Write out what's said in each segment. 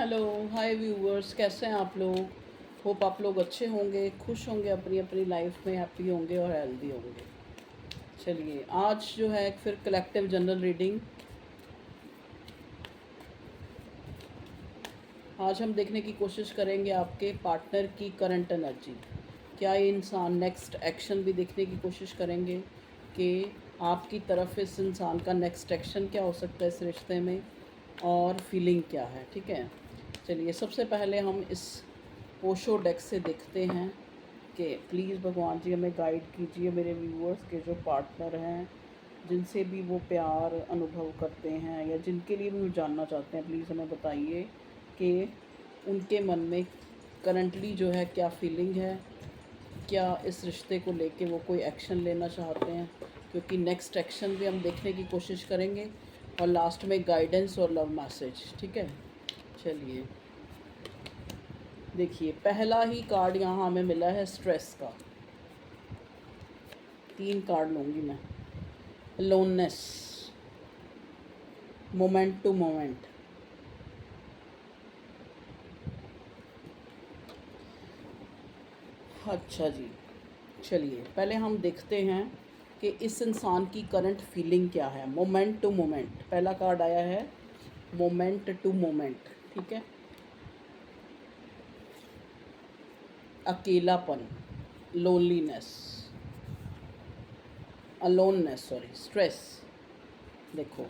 Hello, हाय viewers, कैसे हैं आप लोग। होप आप लोग अच्छे होंगे, खुश होंगे, अपनी अपनी लाइफ में हैप्पी होंगे और हेल्दी होंगे। चलिए, आज जो है फिर कलेक्टिव जनरल रीडिंग। आज हम देखने की कोशिश करेंगे आपके पार्टनर की करंट एनर्जी। क्या ये इंसान नेक्स्ट एक्शन भी देखने की कोशिश करेंगे कि आपकी तरफ इस इंसान का नेक्स्ट एक्शन क्या हो सकता है इस रिश्ते में, और फीलिंग क्या है। ठीक है, चलिए सबसे पहले हम इस ओशो डेक से देखते हैं कि प्लीज़ भगवान जी हमें गाइड कीजिए, मेरे व्यूअर्स के जो पार्टनर हैं, जिनसे भी वो प्यार अनुभव करते हैं या जिनके लिए भी वो जानना चाहते हैं, प्लीज़ हमें बताइए कि उनके मन में करंटली जो है क्या फीलिंग है, क्या इस रिश्ते को लेके वो कोई एक्शन लेना चाहते हैं, क्योंकि नेक्स्ट एक्शन भी हम देखने की कोशिश करेंगे, और लास्ट में गाइडेंस और लव मैसेज। ठीक है, चलिए देखिए, पहला ही कार्ड यहाँ हमें मिला है स्ट्रेस का। 3 कार्ड लूँगी मैं। Loneliness, moment to moment. अच्छा जी, चलिए पहले हम देखते हैं कि इस इंसान की करंट फीलिंग क्या है। मोमेंट टू मोमेंट पहला कार्ड आया है, मोमेंट टू मोमेंट। ठीक है, अकेलापन, लोनलीनेस, अलोननेस, सॉरी, स्ट्रेस। देखो,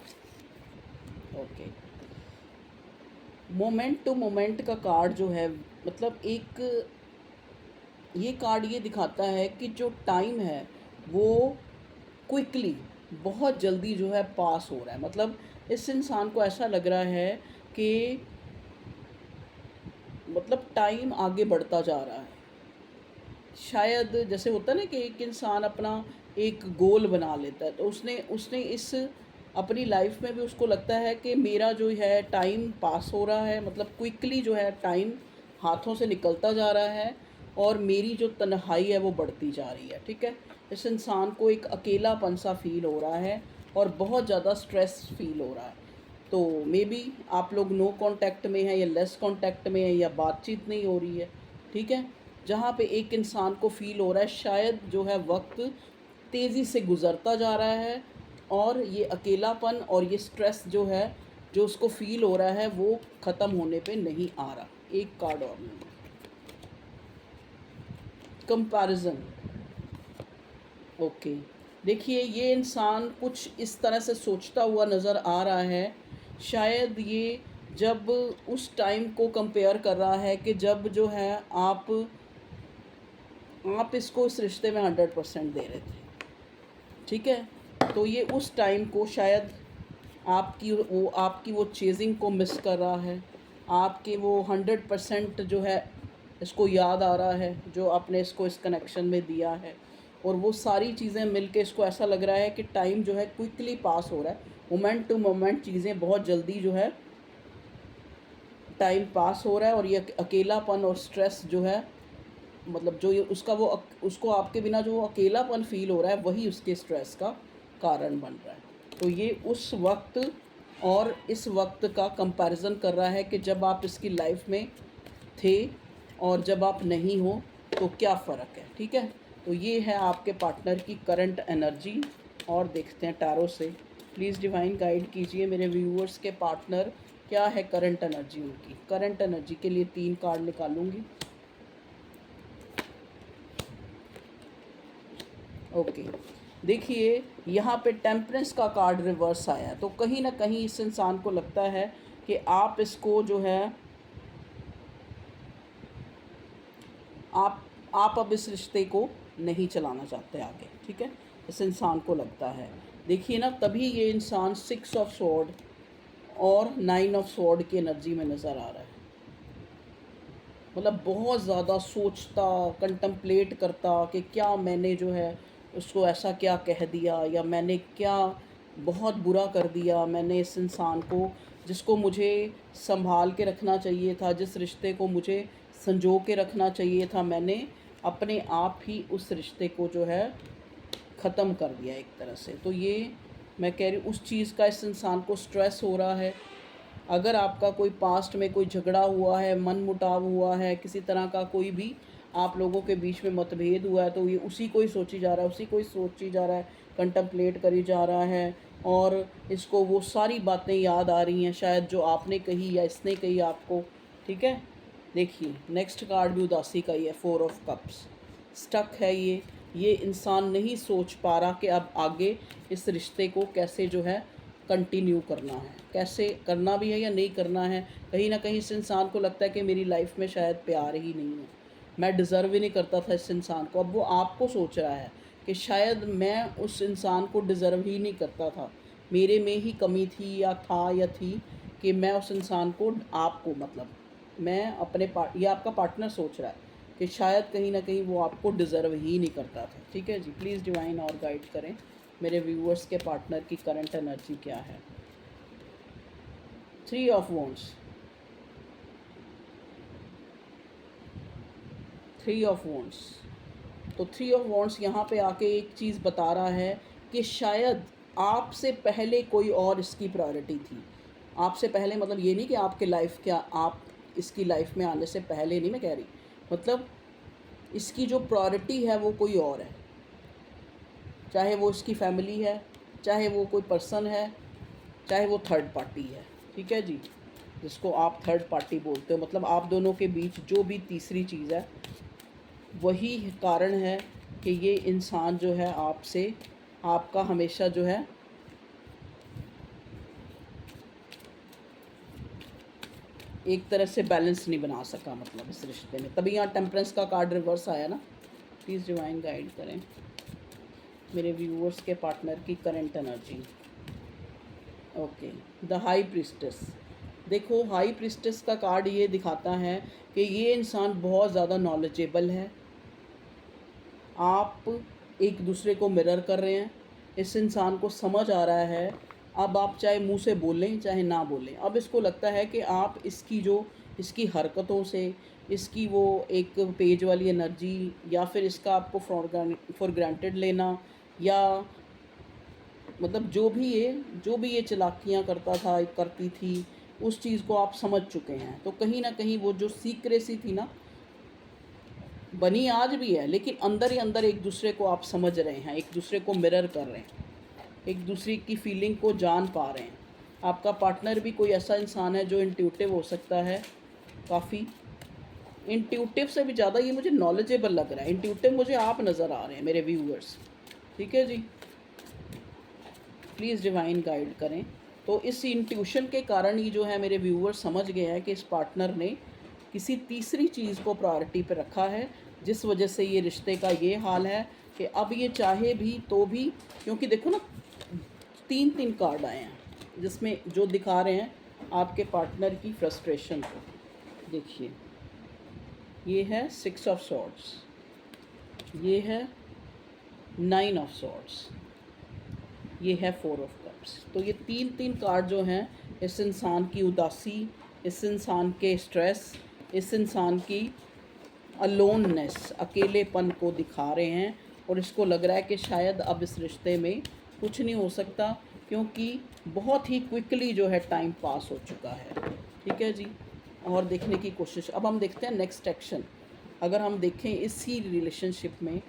ओके, मोमेंट टू मोमेंट का कार्ड जो है, मतलब एक ये कार्ड ये दिखाता है कि जो टाइम है वो क्विकली, बहुत जल्दी जो है पास हो रहा है। मतलब इस इंसान को ऐसा लग रहा है कि मतलब टाइम आगे बढ़ता जा रहा है। शायद जैसे होता है ना कि एक इंसान अपना एक गोल बना लेता है, तो उसने उसने इस अपनी लाइफ में भी उसको लगता है कि मेरा जो है टाइम पास हो रहा है, मतलब क्विकली जो है टाइम हाथों से निकलता जा रहा है, और मेरी जो तन्हाई है वो बढ़ती जा रही है। ठीक है, इस इंसान को एक अकेलापन सा फील हो रहा है और बहुत ज़्यादा स्ट्रेस फील हो रहा है। तो मे बी आप लोग नो कांटेक्ट में है या लेस कांटेक्ट में है या बातचीत नहीं हो रही है। ठीक है, जहाँ पे एक इंसान को फील हो रहा है शायद जो है वक्त तेज़ी से गुज़रता जा रहा है, और ये अकेलापन और ये स्ट्रेस जो है, जो उसको फील हो रहा है, वो ख़त्म होने पे नहीं आ रहा। एक कार्ड और कंपैरिजन। ओके, देखिए ये इंसान कुछ इस तरह से सोचता हुआ नज़र आ रहा है। शायद ये जब उस टाइम को कंपेयर कर रहा है कि जब जो है आप इसको इस रिश्ते में 100% दे रहे थे। ठीक है, तो ये उस टाइम को शायद आपकी वो चेजिंग को मिस कर रहा है। आपके वो 100% जो है इसको याद आ रहा है जो आपने इसको इस कनेक्शन में दिया है, और वो सारी चीज़ें मिलके इसको ऐसा लग रहा है कि टाइम जो है क्विकली पास हो रहा है। मोमेंट टू मोमेंट चीज़ें बहुत जल्दी जो है टाइम पास हो रहा है, और ये अकेलापन और स्ट्रेस जो है, मतलब जो ये उसको आपके बिना जो अकेलापन फील हो रहा है, वही उसके स्ट्रेस का कारण बन रहा है। तो ये उस वक्त और इस वक्त का कंपैरिजन कर रहा है कि जब आप इसकी लाइफ में थे और जब आप नहीं हो तो क्या फ़र्क है। ठीक है, तो ये है आपके पार्टनर की करंट एनर्जी। और देखते हैं टैरो से, प्लीज़ डिवाइन गाइड कीजिए मेरे व्यूअर्स के पार्टनर, क्या है करंट एनर्जी उनकी। करंट एनर्जी के लिए 3 कार्ड निकालूंगी। ओके, देखिए यहाँ पे टेम्परेंस का कार्ड रिवर्स आया है, तो कहीं ना कहीं इस इंसान को लगता है कि आप इसको जो है आप अब इस रिश्ते को नहीं चलाना चाहते आगे। ठीक है, इस इंसान को लगता है। देखिए ना, तभी ये इंसान 6 ऑफ स्वॉर्ड और 9 ऑफ स्वॉर्ड की एनर्जी में नज़र आ रहा है। मतलब बहुत ज़्यादा सोचता, कंटम्पलेट करता कि क्या मैंने जो है उसको ऐसा क्या कह दिया, या मैंने क्या बहुत बुरा कर दिया मैंने इस इंसान को, जिसको मुझे संभाल के रखना चाहिए था, जिस रिश्ते को मुझे संजो के रखना चाहिए था, मैंने अपने आप ही उस रिश्ते को जो है ख़त्म कर दिया एक तरह से। तो ये मैं कह रही हूँ, उस चीज़ का इस इंसान को स्ट्रेस हो रहा है। अगर आपका कोई पास्ट में कोई झगड़ा हुआ है, मन मुटाव हुआ है, किसी तरह का कोई भी आप लोगों के बीच में मतभेद हुआ है, तो ये उसी को ही सोची जा रहा है, उसी को ही सोची जा रहा है, कंटम्पलेट करी जा रहा है, और इसको वो सारी बातें याद आ रही हैं शायद जो आपने कही या इसने कही आपको। ठीक है, देखिए नेक्स्ट कार्ड भी उदासी का ही है, 4 ऑफ कप्स। स्टक है ये इंसान नहीं सोच पा रहा कि अब आगे इस रिश्ते को कैसे जो है कंटिन्यू करना है, कैसे करना भी है या नहीं करना है। कहीं ना कहीं इस इंसान को लगता है कि मेरी लाइफ में शायद प्यार ही नहीं है, मैं डिज़र्व ही नहीं करता था इस इंसान को। अब वो आपको सोच रहा है कि शायद मैं उस इंसान को डिज़र्व ही नहीं करता था, मेरे में ही कमी थी या था या थी कि मैं उस इंसान को, आपको मतलब मैं अपने ये आपका पार्टनर सोच रहा है कि शायद कहीं ना कहीं वो आपको डिज़र्व ही नहीं करता था। ठीक है जी, प्लीज़ डिवाइन और गाइड करें मेरे व्यूअर्स के पार्टनर की करंट एनर्जी क्या है। 3 ऑफ वॉन्ड्स, 3 ऑफ वॉन्ड्स। तो 3 ऑफ वॉन्ड्स यहाँ पे आके एक चीज़ बता रहा है कि शायद आपसे पहले कोई और इसकी प्रायोरिटी थी। आपसे पहले मतलब ये नहीं कि आपके लाइफ क्या, आप इसकी लाइफ में आने से पहले नहीं मैं कह रही, मतलब इसकी जो प्रायोरिटी है वो कोई और है, चाहे वो इसकी फैमिली है, चाहे वो कोई पर्सन है, चाहे वो थर्ड पार्टी है। ठीक है जी, जिसको आप थर्ड पार्टी बोलते हो, मतलब आप दोनों के बीच जो भी तीसरी चीज़ है वही कारण है कि ये इंसान जो है आपसे, आपका हमेशा जो है एक तरह से बैलेंस नहीं बना सका, मतलब इस रिश्ते में। तभी यहाँ टेम्परेंस का कार्ड रिवर्स आया ना। प्लीज़ डिवाइन गाइड करें मेरे व्यूअर्स के पार्टनर की current energy. Okay, the high priestess. देखो हाई प्रिस्टेस का कार्ड ये दिखाता है कि ये इंसान बहुत ज़्यादा नॉलेजेबल है, आप एक दूसरे को मिरर कर रहे हैं, इस इंसान को समझ आ रहा है। अब आप चाहे मुंह से बोलें चाहे ना बोलें, अब इसको लगता है कि आप इसकी जो, इसकी हरकतों से, इसकी वो एक पेज वाली एनर्जी, या फिर इसका आपको फॉर ग्रांटेड लेना, या मतलब जो भी ये चालाकियाँ करता था, करती थी, उस चीज़ को आप समझ चुके हैं। तो कहीं ना कहीं वो जो सीक्रेसी थी ना, बनी आज भी है, लेकिन अंदर ही अंदर एक दूसरे को आप समझ रहे हैं, एक दूसरे को मिरर कर रहे हैं, एक दूसरे की फीलिंग को जान पा रहे हैं। आपका पार्टनर भी कोई ऐसा इंसान है जो इंट्यूटिव हो सकता है, काफ़ी इंट्यूटिव से भी ज़्यादा ये मुझे नॉलेजेबल लग रहा है। इंट्यूटिव मुझे आप नज़र आ रहे हैं मेरे व्यूअर्स। ठीक है जी, प्लीज़ डिवाइन गाइड करें। तो इस इंट्यूशन के कारण ही जो है मेरे व्यूअर्स समझ गए हैं कि इस पार्टनर ने किसी तीसरी चीज़ को प्रायोरिटी पे रखा है, जिस वजह से ये रिश्ते का ये हाल है कि अब ये चाहे भी तो भी, क्योंकि देखो ना 3 कार्ड आए हैं जिसमें जो दिखा रहे हैं आपके पार्टनर की फ्रस्ट्रेशन को। देखिए ये है 6 ऑफ सॉर्ड्स, ये है 9 ऑफ सॉर्ड्स, ये है 4 ऑफ कप्स। तो ये 3 कार्ड जो हैं इस इंसान की उदासी, इस इंसान के स्ट्रेस, इस इंसान की अलोननेस, अकेलेपन को दिखा रहे हैं। और इसको लग रहा है कि शायद अब इस रिश्ते में कुछ नहीं हो सकता, क्योंकि बहुत ही क्विकली जो है टाइम पास हो चुका है। ठीक है जी, और देखने की कोशिश, अब हम देखते हैं नेक्स्ट एक्शन। अगर हम देखें इसी रिलेशनशिप में,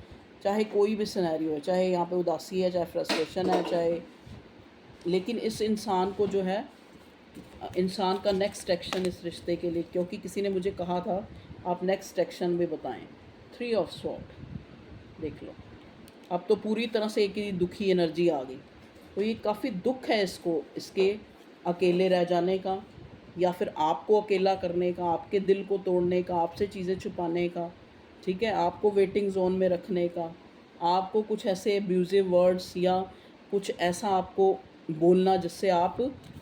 चाहे कोई भी सिनेरियो है, चाहे यहाँ पे उदासी है, चाहे फ्रस्ट्रेशन है, चाहे, लेकिन इस इंसान को जो है, इंसान का नेक्स्ट एक्शन इस रिश्ते के लिए, क्योंकि किसी ने मुझे कहा था आप नेक्स्ट एक्शन भी बताएं। 3 ऑफ स्वॉर्ड देख लो, अब तो पूरी तरह से एक ही दुखी एनर्जी आ गई। तो ये काफ़ी दुख है इसको, इसके अकेले रह जाने का, या फिर आपको अकेला करने का, आपके दिल को तोड़ने का, आपसे चीज़ें छुपाने का। ठीक है, आपको वेटिंग जोन में रखने का, आपको कुछ ऐसे अब्यूज़िव वर्ड्स या कुछ ऐसा आपको बोलना जिससे आप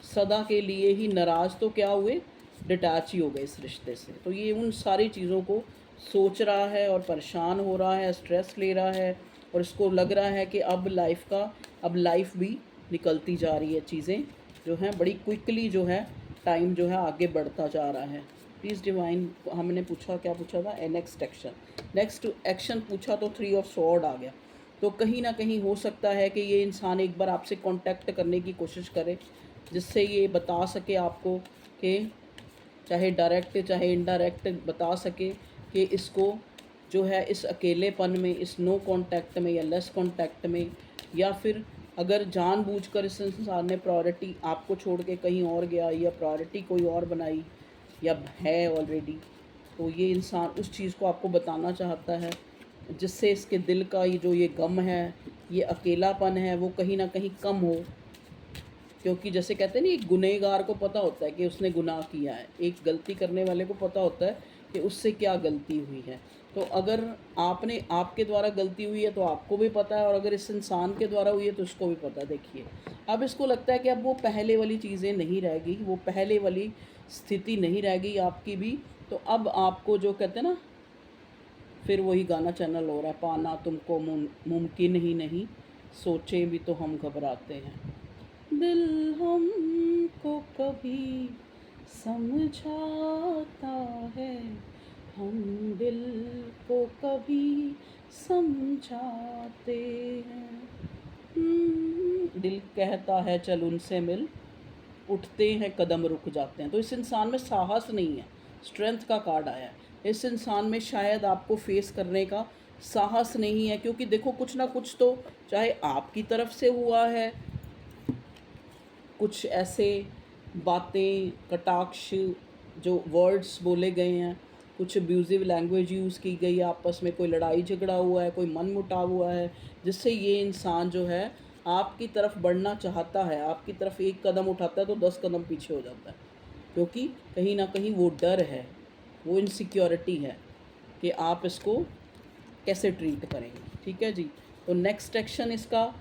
सदा के लिए ही नाराज़ तो क्या हुए, डिटैच ही हो गए इस रिश्ते से। तो ये उन सारी चीज़ों को सोच रहा है और परेशान हो रहा है, स्ट्रेस ले रहा है, और इसको लग रहा है कि अब लाइफ भी निकलती जा रही है, चीज़ें जो हैं बड़ी क्विकली जो है टाइम जो है आगे बढ़ता जा रहा है। प्लीज़ डिवाइन, हमने पूछा क्या पूछा था, नेक्स्ट एक्शन पूछा तो 3 ऑफ स्वॉर्ड आ गया। तो कहीं ना कहीं हो सकता है कि ये इंसान एक बार आपसे कांटेक्ट करने की कोशिश करे, जिससे ये बता सके आपको कि चाहे डायरेक्ट चाहे इनडायरेक्ट बता सके कि इसको जो है इस अकेलेपन में, इस नो कांटेक्ट में या लेस कांटेक्ट में, या फिर अगर जानबूझकर इस इंसान ने प्रायोरिटी आपको छोड़ के कहीं और गया या प्रायोरिटी कोई और बनाई या है ऑलरेडी, तो ये इंसान उस चीज़ को आपको बताना चाहता है जिससे इसके दिल का ये जो ये गम है, ये अकेलापन है, वो कहीं ना कहीं कम हो। क्योंकि जैसे कहते हैं ना, एक गुनहगार को पता होता है कि उसने गुनाह किया है, एक गलती करने वाले को पता होता है कि उससे क्या गलती हुई है। तो अगर आपके द्वारा गलती हुई है तो आपको भी पता है, और अगर इस इंसान के द्वारा हुई है तो उसको भी पता है। देखिए, अब इसको लगता है कि अब वो पहले वाली चीज़ें नहीं रह गई, वो पहले वाली स्थिति नहीं रह गई आपकी भी। तो अब आपको जो कहते हैं ना, फिर वही गाना चैनल हो रहा है, पाना तुमको मुमकिन ही नहीं, सोचें भी तो हम घबराते हैं। दिल हमको कभी समझाता है, हम दिल को कभी समझाते हैं। दिल कहता है चल उनसे मिल, उठते हैं कदम रुक जाते हैं। तो इस इंसान में साहस नहीं है, स्ट्रेंथ का कार्ड आया है। इस इंसान में शायद आपको फेस करने का साहस नहीं है, क्योंकि देखो कुछ ना कुछ तो चाहे आपकी तरफ से हुआ है, कुछ ऐसे बातें, कटाक्ष, जो वर्ड्स बोले गए हैं, कुछ अब्यूज़िव लैंग्वेज यूज़ की गई है, आपस में कोई लड़ाई झगड़ा हुआ है, कोई मनमुटाव हुआ है, जिससे ये इंसान जो है आपकी तरफ बढ़ना चाहता है, आपकी तरफ एक कदम उठाता है तो 10 कदम पीछे हो जाता है। क्योंकि कहीं ना कहीं वो डर है, वो इनसिक्योरिटी है कि आप इसको कैसे ट्रीट करेंगे। ठीक है जी। तो नेक्स्ट एक्शन इसका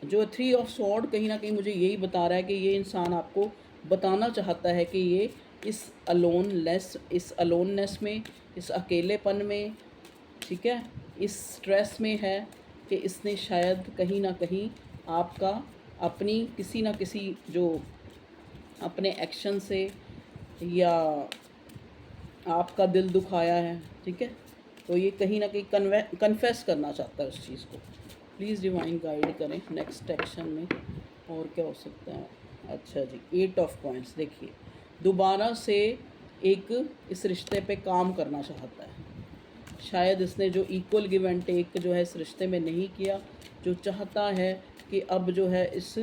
जो 3 ऑफ स्वॉर्ड कहीं ना कहीं मुझे यही बता रहा है कि ये इंसान आपको बताना चाहता है कि ये इस अलोननेस में, इस अकेलेपन में, ठीक है, इस स्ट्रेस में है कि इसने शायद कहीं ना कहीं आपका अपनी किसी ना किसी जो अपने एक्शन से या आपका दिल दुखाया है। ठीक है, तो ये कहीं ना कहीं कन्फेस करना चाहता है उस चीज़ को। प्लीज़ डिवाइन गाइड करें नेक्स्ट एक्शन में और क्या हो सकता है। अच्छा जी, 8 ऑफ कॉइंस। देखिए, दोबारा से एक इस रिश्ते पे काम करना चाहता है। शायद इसने जो इक्वल गिव एंड टेक जो है इस रिश्ते में नहीं किया, जो चाहता है कि अब जो है इस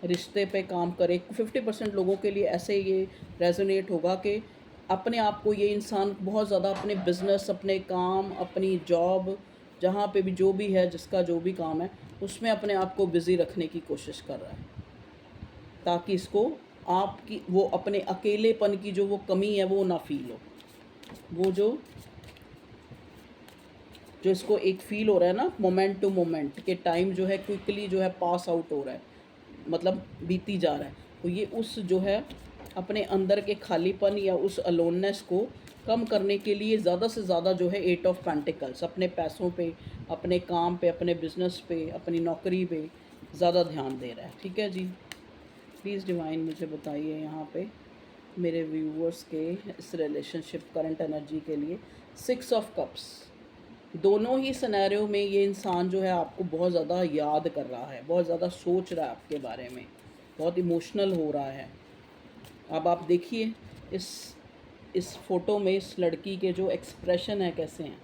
रिश्ते पे काम करे। 50% लोगों के लिए ऐसे ये रेजोनेट होगा कि अपने आप को ये इंसान बहुत ज़्यादा अपने बिज़नेस, अपने काम, अपनी जॉब, जहाँ पे भी जो भी है, जिसका जो भी काम है, उसमें अपने आप को बिज़ी रखने की कोशिश कर रहा है, ताकि इसको आपकी वो अपने अकेलेपन की जो वो कमी है वो ना फील हो। वो जो इसको एक फ़ील हो रहा है ना, मोमेंट टू मोमेंट, के टाइम जो है क्विकली जो है पास आउट हो रहा है, मतलब बीती जा रहा है। तो ये उस जो है अपने अंदर के खालीपन या उस अलोननेस को कम करने के लिए ज़्यादा से ज़्यादा जो है 8 ऑफ पेंटिकल्स अपने पैसों पे, अपने काम पे, अपने बिजनेस पे, अपनी नौकरी पे ज़्यादा ध्यान दे रहा है। ठीक है जी। प्लीज़ डिवाइन मुझे बताइए यहाँ पे मेरे व्यूअर्स के इस रिलेशनशिप करंट एनर्जी के लिए 6 ऑफ कप्स। दोनों ही सिनेरियो में ये इंसान जो है आपको बहुत ज़्यादा याद कर रहा है, बहुत ज़्यादा सोच रहा है आपके बारे में, बहुत इमोशनल हो रहा है। अब आप देखिए इस फोटो में इस लड़की के जो एक्सप्रेशन है कैसे हैं।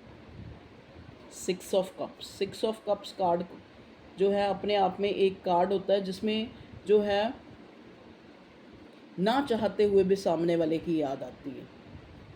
6 of cups, 6 of cups card जो है अपने आप में एक कार्ड होता है जिसमें जो है ना चाहते हुए भी सामने वाले की याद आती है,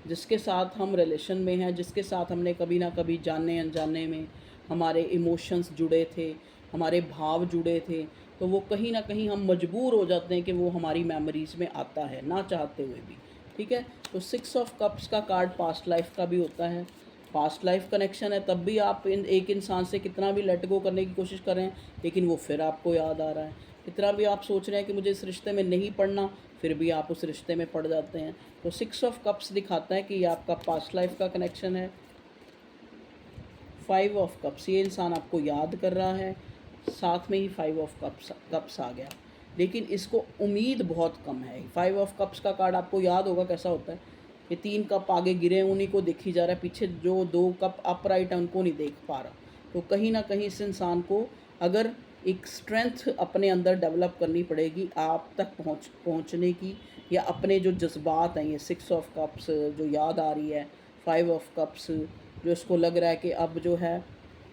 जिसके साथ हम रिलेशन में हैं, जिसके साथ हमने कभी ना कभी जाने अनजाने में हमारे इमोशंस जुड़े थे, हमारे भाव जुड़े थे, तो वो कहीं ना कहीं हम मजबूर हो जाते हैं कि वो हमारी मेमोरीज़ में आता है ना चाहते हुए भी। ठीक है, तो 6 ऑफ कप्स का कार्ड पास्ट लाइफ का भी होता है। पास्ट लाइफ कनेक्शन है, तब भी आप एक इंसान से कितना भी लेट गो करने की कोशिश कर रहे हैं, लेकिन वो फिर आपको याद आ रहा है। कितना भी आप सोच रहे हैं कि मुझे इस रिश्ते में नहीं पढ़ना, फिर भी आप उस रिश्ते में पड़ जाते हैं। तो 6 ऑफ कप्स दिखाता है कि ये आपका पास्ट लाइफ का कनेक्शन है। 5 ऑफ कप्स, ये इंसान आपको याद कर रहा है, साथ में ही 5 ऑफ कप्स आ गया, लेकिन इसको उम्मीद बहुत कम है। 5 ऑफ कप्स का कार्ड आपको याद होगा कैसा होता है कि 3 कप आगे गिरे हैं, उन्हीं को देखी जा रहा है, पीछे जो 2 कप अपराइट है उनको नहीं देख पा रहा। तो कहीं ना कहीं इस इंसान को अगर एक स्ट्रेंथ अपने अंदर डेवलप करनी पड़ेगी आप तक पहुंचने की, या अपने जो जज्बात हैं, ये 6 ऑफ कप्स जो याद आ रही है, 5 ऑफ कप्स जो इसको लग रहा है कि अब जो है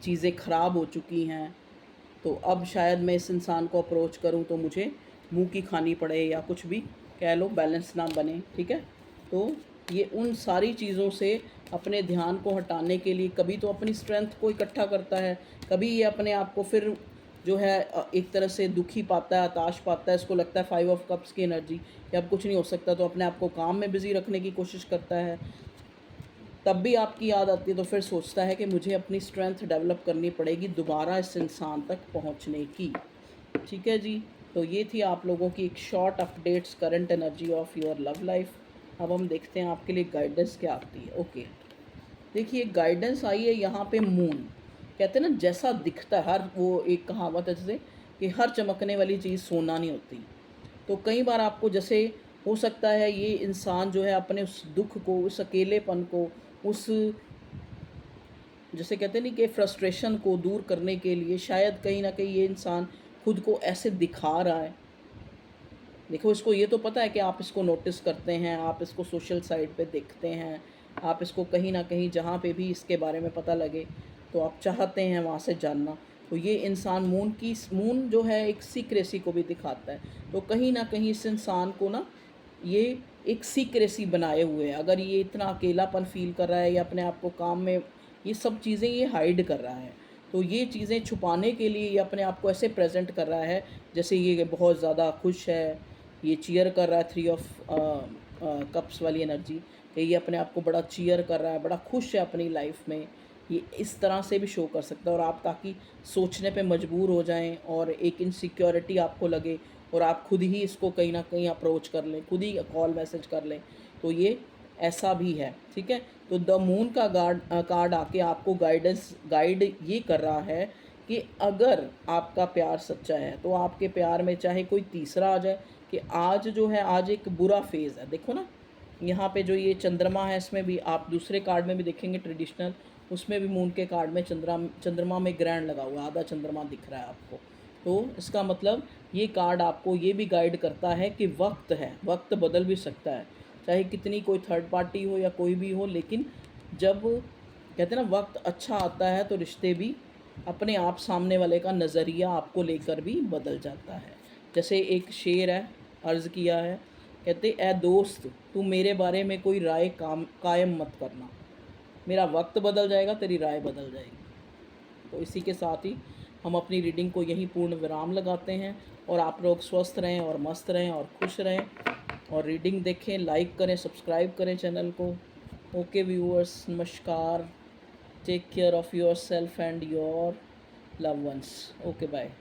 चीज़ें ख़राब हो चुकी हैं, तो अब शायद मैं इस इंसान को अप्रोच करूं तो मुझे मुंह की खानी पड़े या कुछ भी कह लो, बैलेंस ना बने, ठीक है। तो ये उन सारी चीज़ों से अपने ध्यान को हटाने के लिए कभी तो अपनी स्ट्रेंथ को इकट्ठा करता है, कभी ये अपने आप को फिर जो है एक तरह से दुखी पाता है, हताश पाता है, इसको लगता है 5 ऑफ कप्स की एनर्जी कि अब कुछ नहीं हो सकता, तो अपने आप को काम में बिज़ी रखने की कोशिश करता है। तब भी आपकी याद आती है तो फिर सोचता है कि मुझे अपनी स्ट्रेंथ डेवलप करनी पड़ेगी दोबारा इस इंसान तक पहुंचने की, ठीक है जी। तो ये थी आप लोगों की एक short updates current energy of your love life. अब हम देखते हैं आपके लिए गाइडेंस क्या आती है। ओके, देखिए गाइडेंस आई है यहाँ पे मून। कहते हैं ना, जैसा दिखता है, हर वो एक कहावत है जैसे कि हर चमकने वाली चीज़ सोना नहीं होती। तो कई बार आपको जैसे हो सकता है ये इंसान जो है अपने उस दुख को, उस अकेलेपन को, उस जैसे कहते नहीं कि फ्रस्ट्रेशन को दूर करने के लिए शायद कहीं ना कहीं ये इंसान खुद को ऐसे दिखा रहा है। देखो, इसको ये तो पता है कि आप इसको नोटिस करते हैं, आप इसको सोशल साइट पे देखते हैं, आप इसको कहीं ना कहीं जहाँ पे भी इसके बारे में पता लगे तो आप चाहते हैं वहाँ से जानना। तो ये इंसान मून जो है एक सीक्रेसी को भी दिखाता है। तो कहीं ना कहीं इस इंसान को ना ये एक सीक्रेसी बनाए हुए है। अगर ये इतना अकेलापन फील कर रहा है या अपने आप को काम में, ये सब चीज़ें ये हाइड कर रहा है। तो ये चीज़ें छुपाने के लिए ये अपने आप को ऐसे प्रेजेंट कर रहा है जैसे ये बहुत ज़्यादा खुश है, ये चीयर कर रहा है, 3 ऑफ कप्स वाली एनर्जी कि ये अपने आप को बड़ा चीयर कर रहा है, बड़ा खुश है अपनी लाइफ में। ये इस तरह से भी शो कर सकता है और आप ताकि सोचने पे मजबूर हो जाएं और एक इनसिक्योरिटी आपको लगे और आप खुद ही इसको कहीं ना कहीं अप्रोच कर लें, खुद ही कॉल मैसेज कर लें। तो ये ऐसा भी है, ठीक है। तो द मून का कार्ड आके आपको गाइड ये कर रहा है कि अगर आपका प्यार सच्चा है तो आपके प्यार में चाहे कोई तीसरा आ जाए, कि आज जो है, आज एक बुरा फेज़ है। देखो ना, यहाँ पे जो ये चंद्रमा है, इसमें भी आप दूसरे कार्ड में भी देखेंगे ट्रेडिशनल, उसमें भी मून के कार्ड में चंद्रमा में ग्रहण लगा हुआ है, आधा चंद्रमा दिख रहा है आपको। तो इसका मतलब ये कार्ड आपको ये भी गाइड करता है कि वक्त है, वक्त बदल भी सकता है, चाहे कितनी कोई थर्ड पार्टी हो या कोई भी हो। लेकिन जब कहते हैं ना वक्त अच्छा आता है तो रिश्ते भी अपने आप सामने वाले का नज़रिया आपको लेकर भी बदल जाता है। जैसे एक शेर है, अर्ज़ किया है, कहते ए दोस्त तू मेरे बारे में कोई राय कायम मत करना, मेरा वक्त बदल जाएगा, तेरी राय बदल जाएगी। तो इसी के साथ ही हम अपनी रीडिंग को यहीं पूर्ण विराम लगाते हैं और आप लोग स्वस्थ रहें और मस्त रहें और खुश रहें और रीडिंग देखें, लाइक करें, सब्सक्राइब करें चैनल को। ओके व्यूअर्स, नमस्कार, take care of your self and your love ones. Okay, bye.